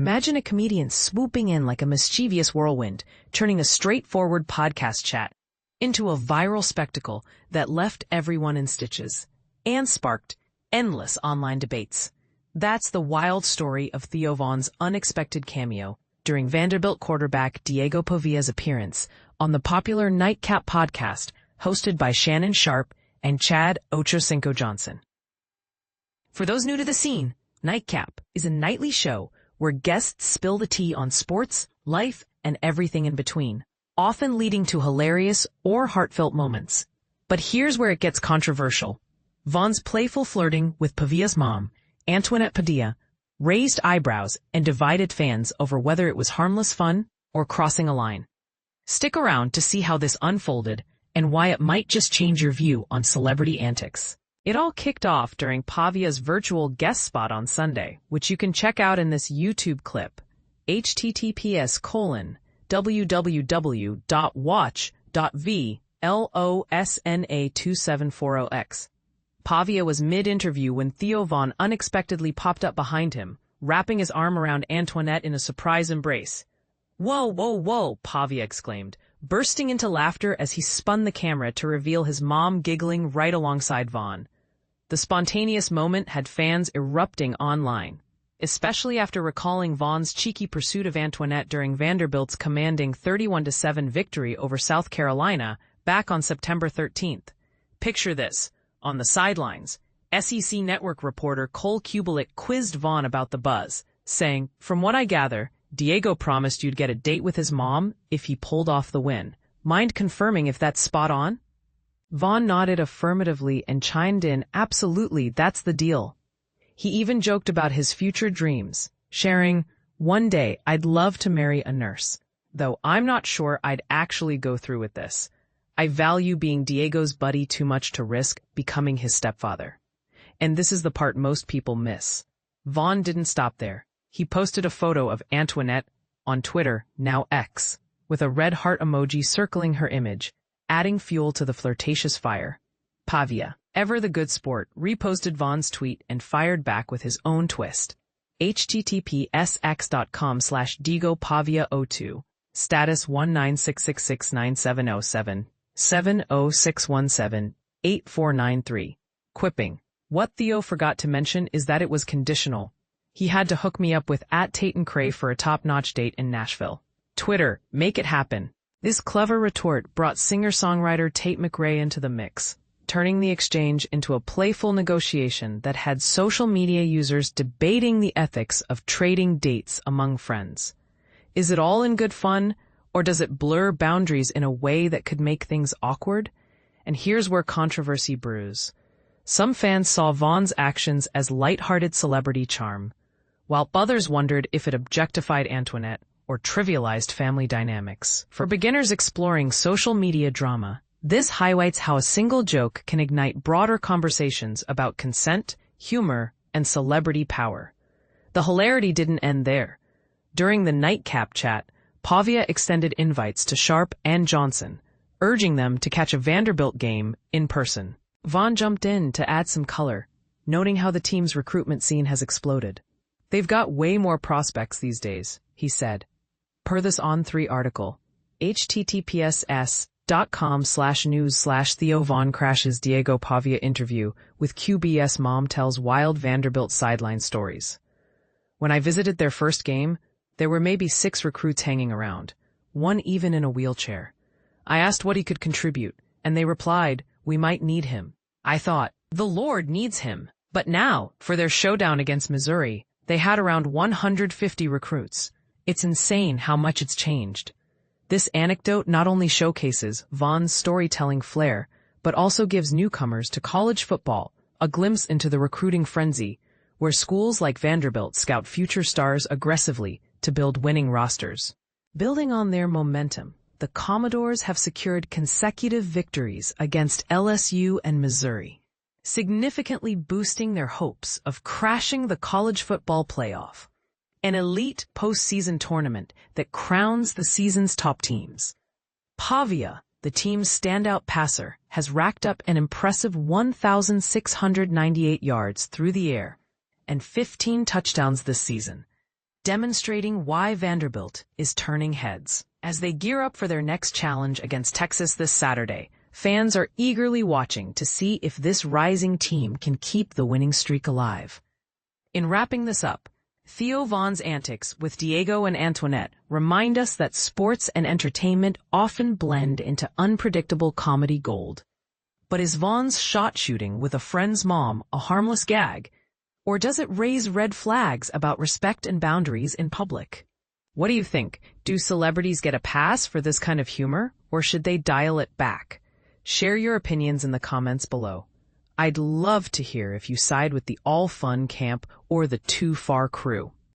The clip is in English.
Imagine a comedian swooping in like a mischievous whirlwind, turning a straightforward podcast chat into a viral spectacle that left everyone in stitches and sparked endless online debates. That's the wild story of Theo Von's unexpected cameo during Vanderbilt quarterback Diego Pavia's appearance on the popular Nightcap podcast hosted by Shannon, Sharpe, and Chad Ochocinco Johnson. For those new to the scene, Nightcap is a nightly show where guests spill the tea on sports, life, and everything in between, often leading to hilarious or heartfelt moments. But here's where it gets controversial. Von's playful flirting with Pavia's mom, Antoinette Padilla, raised eyebrows and divided fans over whether it was harmless fun or crossing a line. Stick around to see how this unfolded and why it might just change your view on celebrity antics. It all kicked off during Pavia's virtual guest spot on Sunday, which you can check out in this YouTube clip, https://www.watch.vlosna2740x. Pavia was mid-interview when Theo Von unexpectedly popped up behind him, wrapping his arm around Antoinette in a surprise embrace. "Whoa, whoa, whoa," Pavia exclaimed, bursting into laughter as he spun the camera to reveal his mom giggling right alongside Von. The spontaneous moment had fans erupting online, especially after recalling Von's cheeky pursuit of Antoinette during Vanderbilt's commanding 31-7 victory over South Carolina back on September 13th. Picture this. On the sidelines, SEC Network reporter Cole Kubelik quizzed Von about the buzz, saying, "From what I gather, Diego promised you'd get a date with his mom if he pulled off the win. Mind confirming if that's spot on?" Von nodded affirmatively and chimed in, "Absolutely, that's the deal." He even joked about his future dreams, sharing, "One day I'd love to marry a nurse, though I'm not sure I'd actually go through with this. I value being Diego's buddy too much to risk becoming his stepfather." And this is the part most people miss. Von didn't stop there. He posted a photo of Antoinette on Twitter, now X, with a red heart emoji circling her image, adding fuel to the flirtatious fire. Pavia, ever the good sport, reposted Von's tweet and fired back with his own twist. https://x.com/Diego Pavia 02. Status 196669707. 70617-8493. Quipping. What Theo forgot to mention is that it was conditional. He had to hook me up with @Tate&Cray for a top-notch date in Nashville. Twitter, make it happen. This clever retort brought singer-songwriter Tate McRae into the mix, turning the exchange into a playful negotiation that had social media users debating the ethics of trading dates among friends. Is it all in good fun? Or does it blur boundaries in a way that could make things awkward? And here's where controversy brews. Some fans saw Von's actions as lighthearted celebrity charm, while others wondered if it objectified Antoinette or trivialized family dynamics. For beginners exploring social media drama, this highlights how a single joke can ignite broader conversations about consent, humor, and celebrity power. The hilarity didn't end there. During the Nightcap chat, Pavia extended invites to Sharpe and Johnson, urging them to catch a Vanderbilt game in person. Von jumped in to add some color, noting how the team's recruitment scene has exploded. "They've got way more prospects these days," he said. Per this On3 article, https://news/Theo Von crashes Diego Pavia interview with QB's mom tells wild Vanderbilt sideline stories. "When I visited their first game, there were maybe 6 recruits hanging around, one even in a wheelchair. I asked what he could contribute, and they replied, 'We might need him.' I thought, 'The Lord needs him.' But now, for their showdown against Missouri, they had around 150 recruits. It's insane how much it's changed." This anecdote not only showcases Von's storytelling flair, but also gives newcomers to college football a glimpse into the recruiting frenzy, where schools like Vanderbilt scout future stars aggressively to build winning rosters. Building on their momentum, the Commodores have secured consecutive victories against LSU and Missouri, significantly boosting their hopes of crashing the college football playoff, an elite postseason tournament that crowns the season's top teams. Pavia, the team's standout passer, has racked up an impressive 1,698 yards through the air and 15 touchdowns this season. demonstrating why Vanderbilt is turning heads. As they gear up for their next challenge against Texas this Saturday, fans are eagerly watching to see if this rising team can keep the winning streak alive. In wrapping this up, Theo Von's antics with Diego and Antoinette remind us that sports and entertainment often blend into unpredictable comedy gold. But is Von's shot shooting with a friend's mom a harmless gag? Or does it raise red flags about respect and boundaries in public? What do you think? Do celebrities get a pass for this kind of humor, or should they dial it back? Share your opinions in the comments below. I'd love to hear if you side with the all-fun camp or the too-far crew.